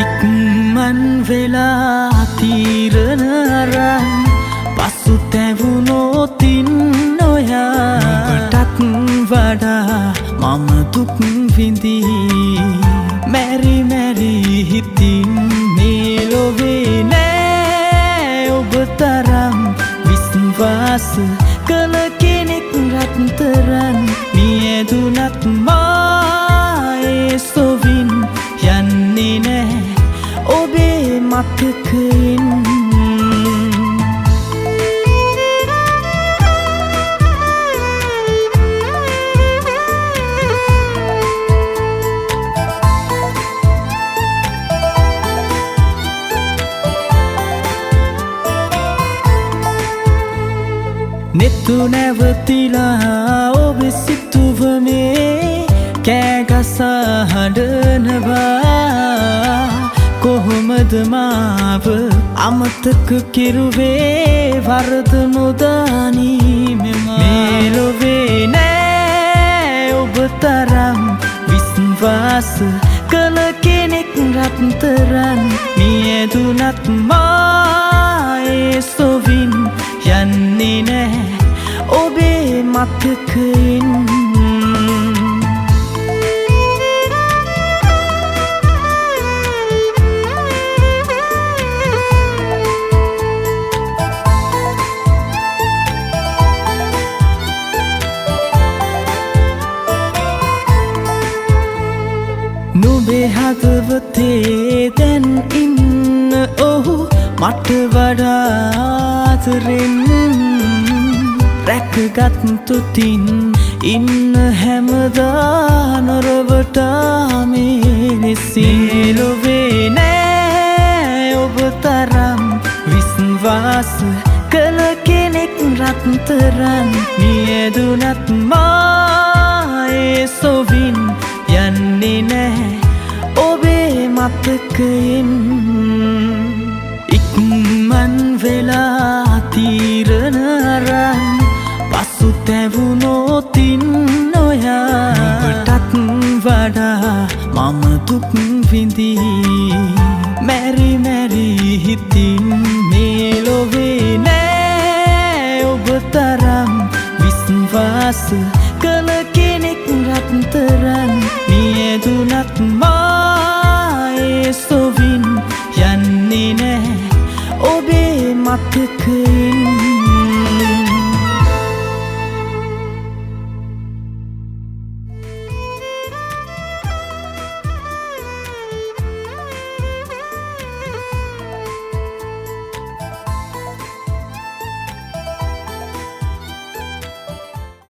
ඉක්මන් වෙලා තීරණ අරන් පසුතැවුණොතින් ඔයාටත් වඩා මම දුක් විඳී මැරි මැරි හිතින් මේ ලොවේ නෑ ඔබ තරම් විශ්වාස කළ කෙනෙක් රත්තරන් මියදුනත් මායේ සොවින් යන්නේ නෑ ඔබේ මතකයෙන් නෙතු නැවතිලා ඔබ සිතුවමේ කෑගසා හඬනවා කොහොමද මාව අමතක කිරුවේ වරද නොදනී මේ ලොවේ නෑ ඔබ තරම් විශ්වාස කළ කෙනෙක් රත්තරන් මියදුනත් මායේ සොවින් යන්නේ නෑ ඔබේ මතකයෙන් නුඹේ හදවතේ දැන් ඉන්න ඔහු මට වඩාතරෙන් රැකගත් තුතින් ඉන්න හැමදා නොරවටා මේ ලෙසින් ලොවේ නෑ ඔබ තරම් විශ්වාස කළ කෙනෙක් රත්තරන් මියදුනත් මායේ සොවින් යන්නේ නෑ ඔබේ මතකයෙන් ඉක්මන් වෙලා තීරණ අරන් පසුතැවුණොතින් ඔයාටත් වඩා මම දුක් විඳී මැරි මැරි හිතින් මේ ලොවේ නෑ ඔබ තරම් විශ්වාස කළ කෙනෙක් රත්තරන් මියදුනත් මායේ සොවින් යන්නේ නෑ ඔබේ මතකයෙන්